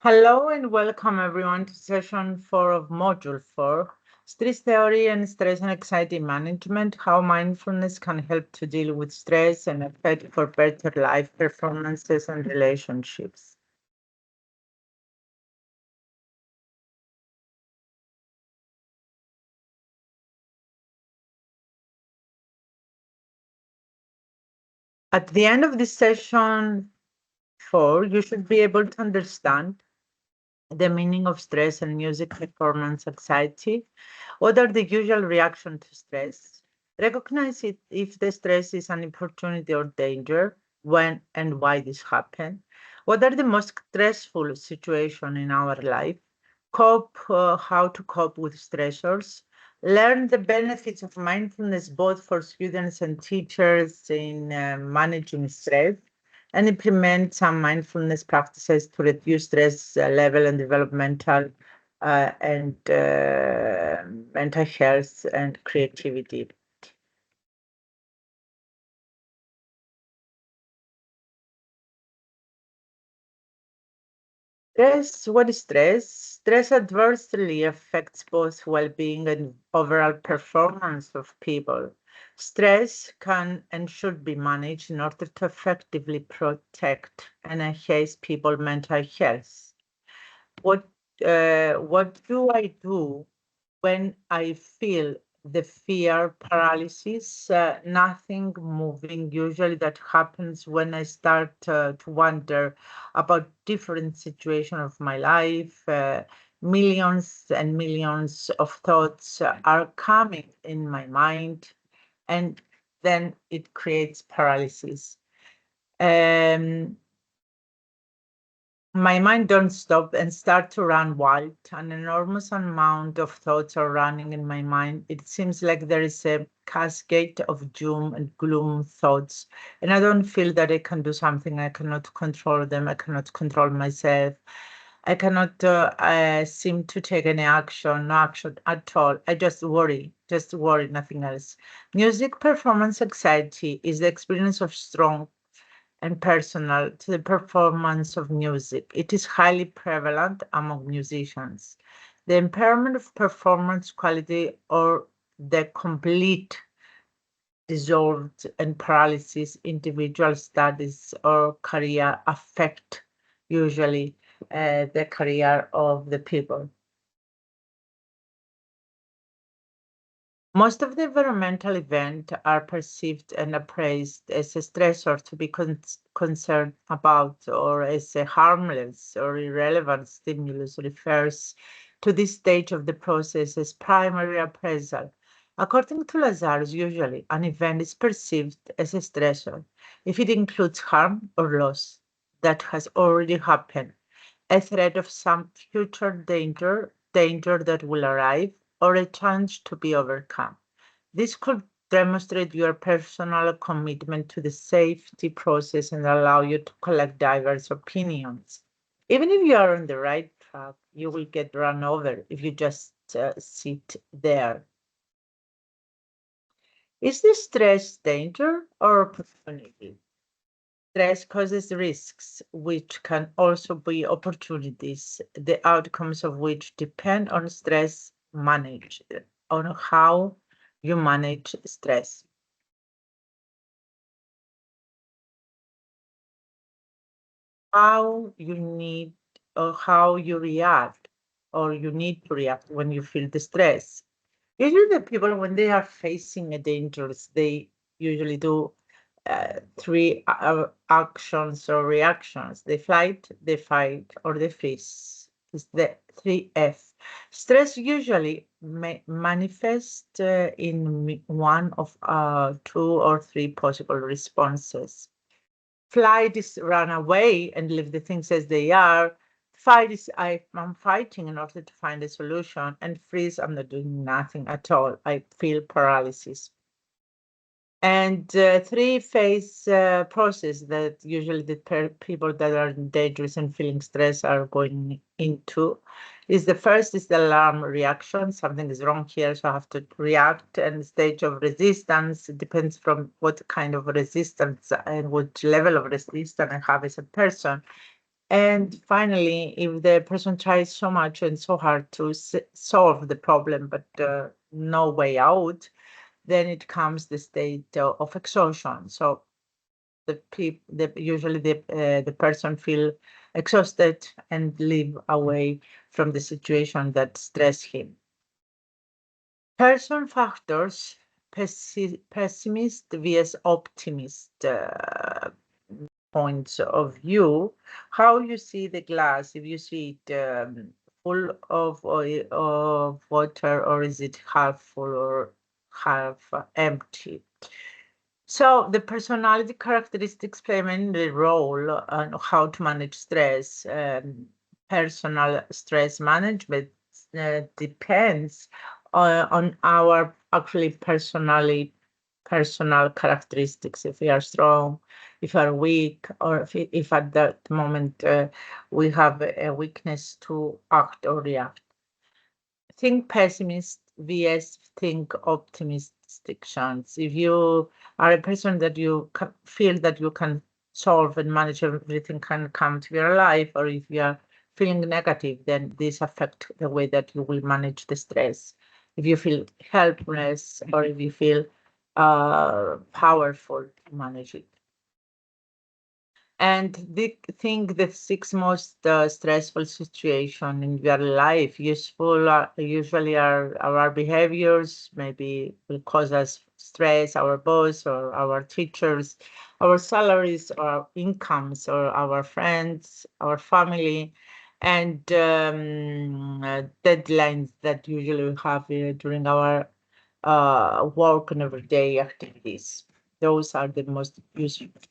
Hello and welcome everyone to session 4 of module 4, stress theory and stress and anxiety management, how mindfulness can help to deal with stress and affect for better life performances and relationships. At the end of this session 4, you should be able to understand the meaning of stress and music performance anxiety. What are the usual reactions to stress? Recognize it if the stress is an opportunity or danger, when and why this happen. What are the most stressful situation in our life? How to cope with stressors. Learn the benefits of mindfulness both for students and teachers in managing stress and implement some mindfulness practices to reduce stress level and developmental and mental health and creativity. Stress, what is stress? Stress adversely affects both well-being and overall performance of people. Stress can and should be managed in order to effectively protect and enhance people's mental health. What what do I do when I feel the fear paralysis? Nothing moving. Usually that happens when I start to wonder about different situations of my life. Millions and millions of thoughts are coming in my mind, and then it creates paralysis. Um, my mind don't stop and start to run wild. An enormous amount of thoughts are running in my mind. It seems like there is a cascade of doom and gloom thoughts, and I don't feel that I can do something. I cannot control them. I cannot control myself. I cannot seem to take any action, no action at all. I just worry, nothing else. Music performance anxiety is the experience of strong and personal to the performance of music. It is highly prevalent among musicians. The impairment of performance quality or the complete dissolved and paralysis individual studies or career affect usually the career of the people. Most of the environmental events are perceived and appraised as a stressor to be concerned about or as a harmless or irrelevant stimulus refers to this stage of the process as primary appraisal. According to Lazarus, usually an event is perceived as a stressor if it includes harm or loss that has already happened, a threat of some future danger that will arrive, or a challenge to be overcome. This could demonstrate your personal commitment to the safety process and allow you to collect diverse opinions. Even if you are on the right track, you will get run over if you just sit there. Is this stress danger or opportunity? Stress causes risks, which can also be opportunities, the outcomes of which depend on stress managed, on how you manage stress. How you need or how you react or you need to react when you feel the stress. Usually the people when they are facing a dangerous, they usually do three actions or reactions. They flight, they fight, or they freeze. It's the 3F. Stress usually manifest in one of two or three possible responses. Flight is run away and leave the things as they are. Fight is I'm fighting in order to find a solution. And freeze, I'm not doing nothing at all. I feel paralysis. And three-phase process that usually the people that are dangerous and feeling stress are going into is the first is the alarm reaction. Something is wrong here, so I have to react. And the stage of resistance, it depends from what kind of resistance and what level of resistance I have as a person. And finally, if the person tries so much and so hard to solve the problem, but no way out, then it comes the state of exhaustion. So usually the person feel exhausted and live away from the situation that stress him. Person factors, pessimist vs optimist points of view. How you see the glass, if you see it full of oil, of water, or is it half full or half empty? So the personality characteristics play a main role on how to manage stress. Personal stress management depends on our actually personal characteristics. If we are strong, if we are weak, or if at that moment we have a weakness to act or react. Think pessimist vs think optimistic chance. If you are a person that you feel that you can solve and manage everything can come to your life, or if you are feeling negative, then this affect the way that you will manage the stress. If you feel helpless or if you feel powerful to manage it. And think the six most stressful situation in your life usually are our behaviors, maybe will cause us stress, our boss or our teachers, our salaries, or our incomes, or our friends, our family, and deadlines that usually we have during our work and everyday activities. Those are the most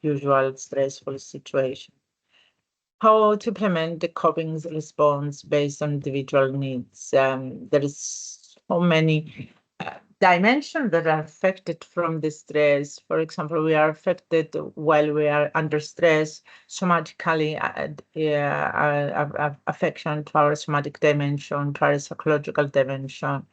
usual stressful situation. How to implement the coping response based on individual needs. There is so many dimensions that are affected from the stress. For example, we are affected while we are under stress, somatically, affection to our somatic dimension, to our psychological dimension,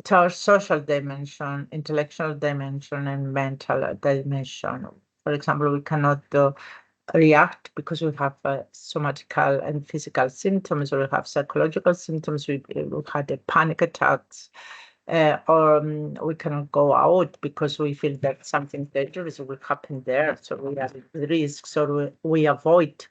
to our social dimension, intellectual dimension, and mental dimension. For example, we cannot react because we have somatical and physical symptoms, or we have psychological symptoms. We had a panic attacks, or we cannot go out because we feel that something dangerous will happen there. So we are at risk. So we avoid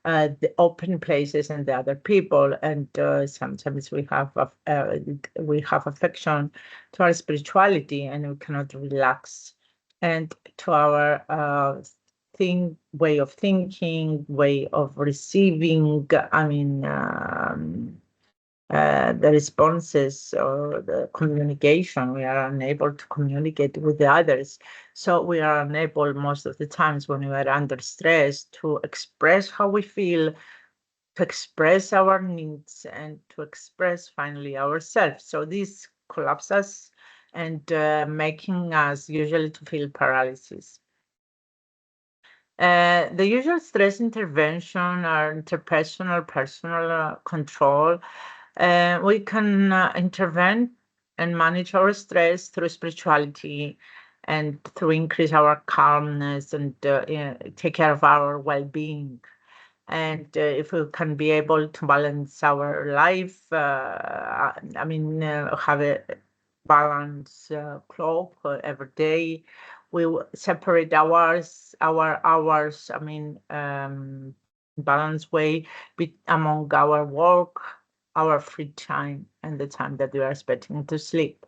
the open places and the other people, and sometimes we have affection to our spirituality, and we cannot relax, and to our way of thinking, way of receiving. I mean. The responses or the communication, we are unable to communicate with the others. So we are unable most of the times when we are under stress to express how we feel, to express our needs, and to express finally ourselves. So this collapses and making us usually to feel paralysis. The usual stress intervention are interpersonal, personal control. We can intervene and manage our stress through spirituality and through increase our calmness and take care of our well-being. And if we can be able to balance our life, have a balance clock every day. We separate our hours, balance way among our work, our free time, and the time that we are spending to sleep.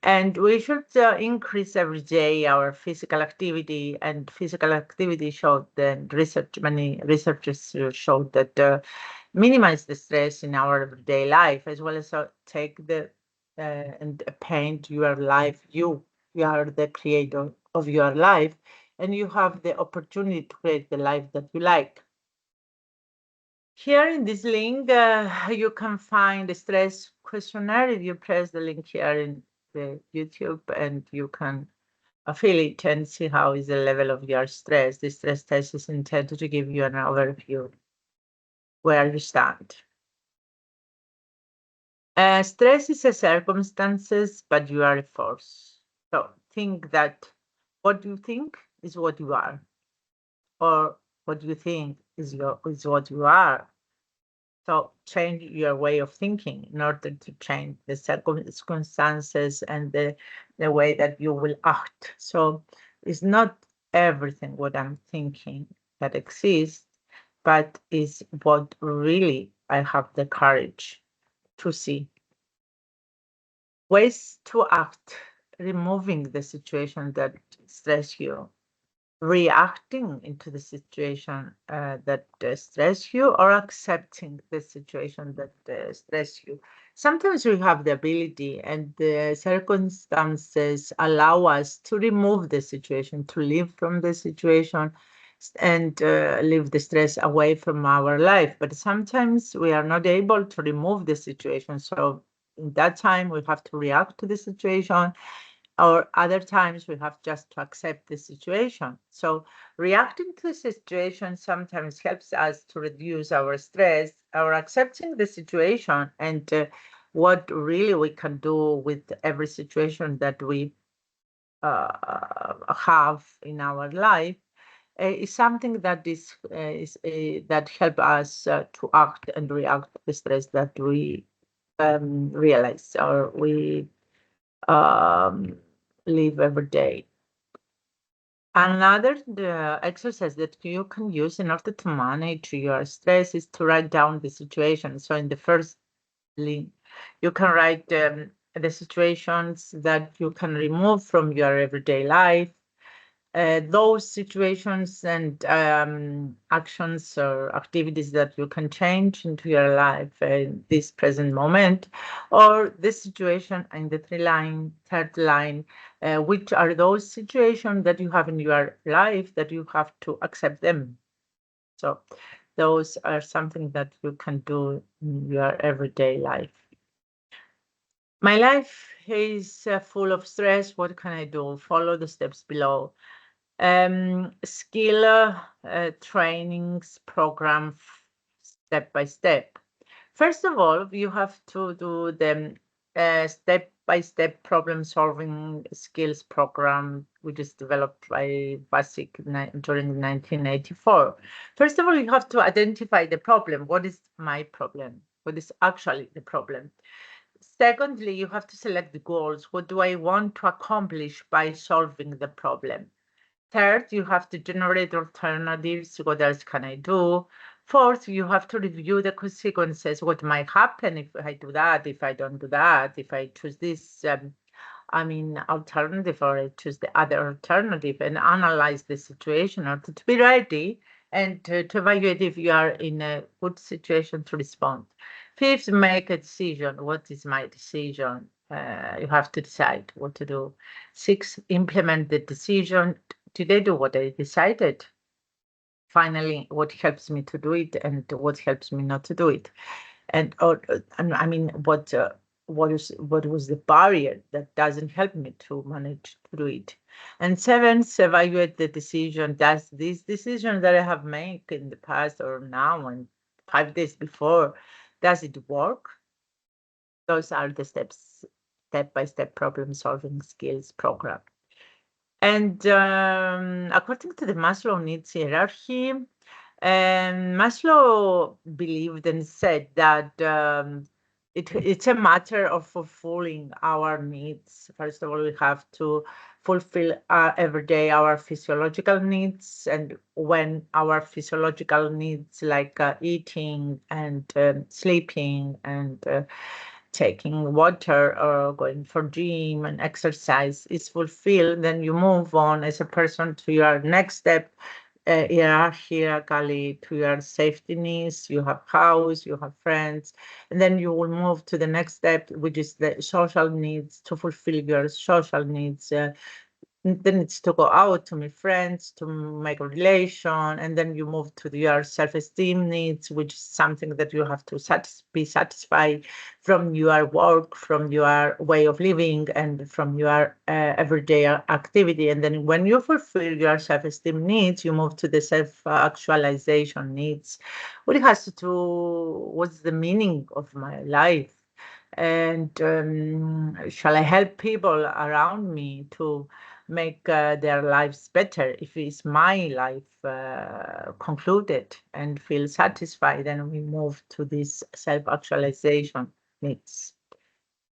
And we should increase every day our physical activity. And physical activity showed that many researchers showed that minimize the stress in our everyday life, as well as take the and paint your life. You are the creator of your life, and you have the opportunity to create the life that you like. Here in this link, you can find the stress questionnaire. If you press the link here in the YouTube, and you can feel it and see how is the level of your stress. The stress test is intended to give you an overview where you stand. Stress is a circumstances, but you are a force. So think that what you think is what you are, or what you think is what you are. So change your way of thinking in order to change the circumstances and the way that you will act. So it's not everything what I'm thinking that exists, but is what really I have the courage to see. Ways to act, removing the situation that stress you, reacting into the situation that stress you, or accepting the situation that stress you. Sometimes we have the ability and the circumstances allow us to remove the situation, to live from the situation, and leave the stress away from our life. But sometimes we are not able to remove the situation. So in that time, we have to react to the situation, or other times we have just to accept the situation. So reacting to the situation sometimes helps us to reduce our stress, or accepting the situation, and what really we can do with every situation that we have in our life is something that that help us to act and react to the stress that we realize, or we um, live every day. Another exercise that you can use in order to manage your stress is to write down the situation. So in the first link, you can write the situations that you can remove from your everyday life, those situations and actions or activities that you can change into your life in this present moment, or this situation in the third line, which are those situations that you have in your life that you have to accept them. So those are something that you can do in your everyday life. My life is full of stress. What can I do? Follow the steps below. Skill trainings program step by step. First of all, you have to do the step-by-step problem-solving skills program, which is developed by BASIC during 1984. First of all, you have to identify the problem. What is my problem? What is actually the problem? Secondly, you have to select the goals. What do I want to accomplish by solving the problem? Third, you have to generate alternatives. What else can I do? Fourth, you have to review the consequences. What might happen if I do that, if I don't do that, if I choose this, alternative, or I choose the other alternative, and analyze the situation or to be ready and to evaluate if you are in a good situation to respond. Fifth, make a decision. What is my decision? You have to decide what to do. Six, implement the decision. Did I do what I decided? Finally, what helps me to do it and what helps me not to do it? And what was the barrier that doesn't help me to manage to do it? And seventh, evaluate the decision. Does this decision that I have made in the past or now and 5 days before, does it work? Those are the steps, step-by-step problem-solving skills program. And according to the Maslow needs hierarchy, Maslow believed and said that it's a matter of fulfilling our needs. First of all, we have to fulfill every day our physiological needs. And when our physiological needs like eating and sleeping and taking water or going for gym and exercise is fulfilled, then you move on as a person to your next step, hierarchically, to your safety needs. You have house, you have friends, and then you will move to the next step, which is the social needs, to fulfill your social needs. Then it's to go out to meet friends, to make a relation, and then you move to your self-esteem needs, which is something that you have to be satisfied from your work, from your way of living, and from your everyday activity. And then when you fulfill your self-esteem needs, you move to the self-actualization needs. What it has to do, what's the meaning of my life? And shall I help people around me to make their lives better. If it's my life concluded and feel satisfied, then we move to this self-actualization needs.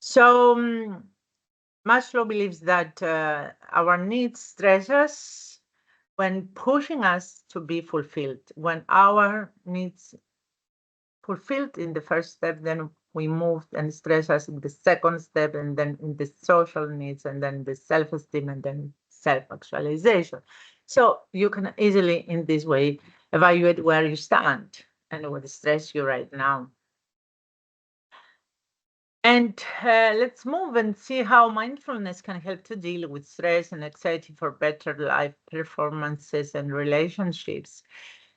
So Maslow believes that our needs stress us when pushing us to be fulfilled. When our needs fulfilled in the first step, then we moved and stress us in the second step, and then in the social needs, and then the self-esteem, and then self-actualization. So you can easily, in this way, evaluate where you stand and what stress you right now. And let's move and see how mindfulness can help to deal with stress and anxiety for better life performances and relationships.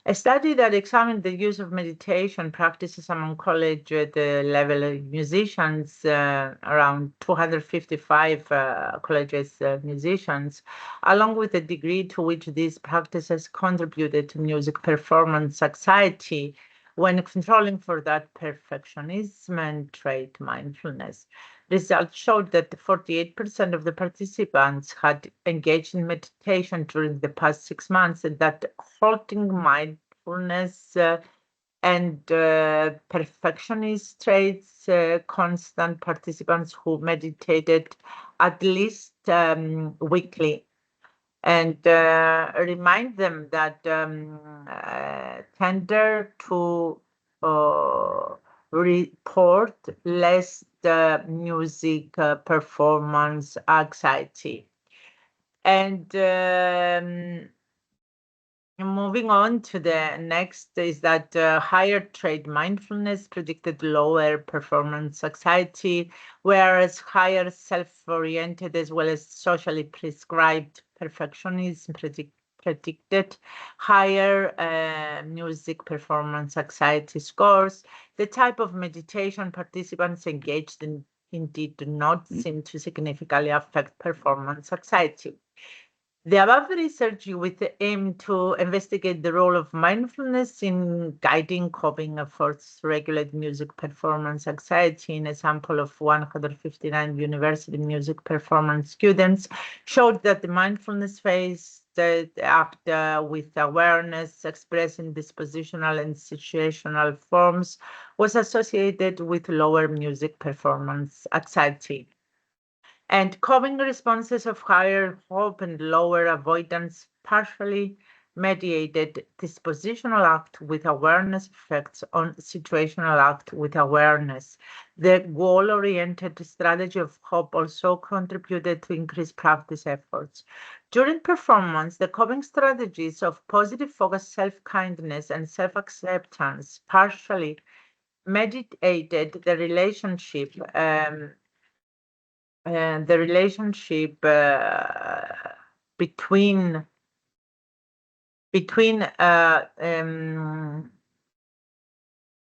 A study that examined the use of meditation practices among college level musicians, around 255 colleges musicians, along with the degree to which these practices contributed to music performance anxiety when controlling for that perfectionism and trait mindfulness. Results showed that 48% of the participants had engaged in meditation during the past 6 months, and that halting mindfulness and perfectionist traits, constant participants who meditated at least weekly, and remind them that tender to report less the music performance anxiety. And moving on to the next is that higher trait mindfulness predicted lower performance anxiety, whereas higher self-oriented as well as socially prescribed perfectionism predicted higher music performance anxiety scores. The type of meditation participants engaged in indeed do not seem to significantly affect performance anxiety. The above research with the aim to investigate the role of mindfulness in guiding coping efforts to regulate music performance anxiety in a sample of 159 university music performance students showed that the mindfulness phase that act with awareness expressing dispositional and situational forms was associated with lower music performance anxiety. And coping responses of higher hope and lower avoidance partially mediated dispositional act with awareness effects on situational act with awareness. The goal-oriented strategy of hope also contributed to increased practice efforts. During performance, the coping strategies of positive focus, self-kindness, and self-acceptance partially mediated the relationship between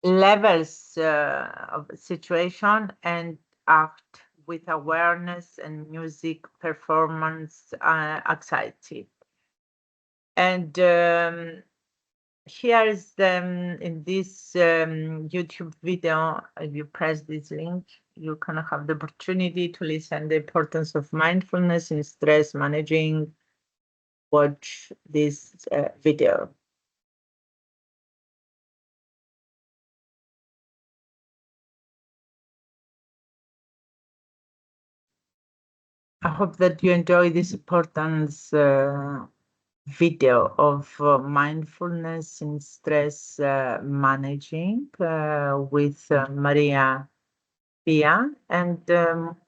levels of situation and act with awareness and music performance anxiety. And here is in this YouTube video, if you press this link, you can have the opportunity to listen the importance of mindfulness in stress managing. Watch this video. I hope that you enjoy this important video of mindfulness in stress managing with Maria Pia. And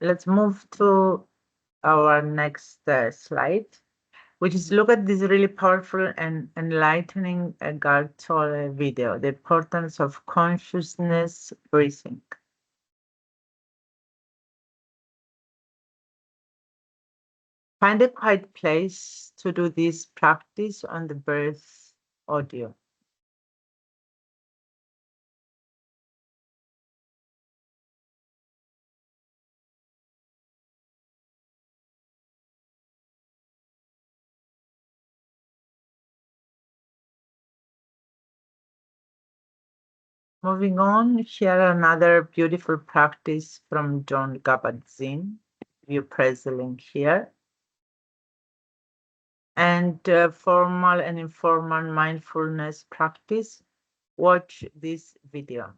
let's move to our next slide, which is look at this really powerful and enlightening Gard Tolle video, the importance of consciousness breathing. Find a quiet place to do this practice on the birth audio. Moving on, here another beautiful practice from John Kabat-Zinn. You press the link here. and formal and informal mindfulness practice, watch this video.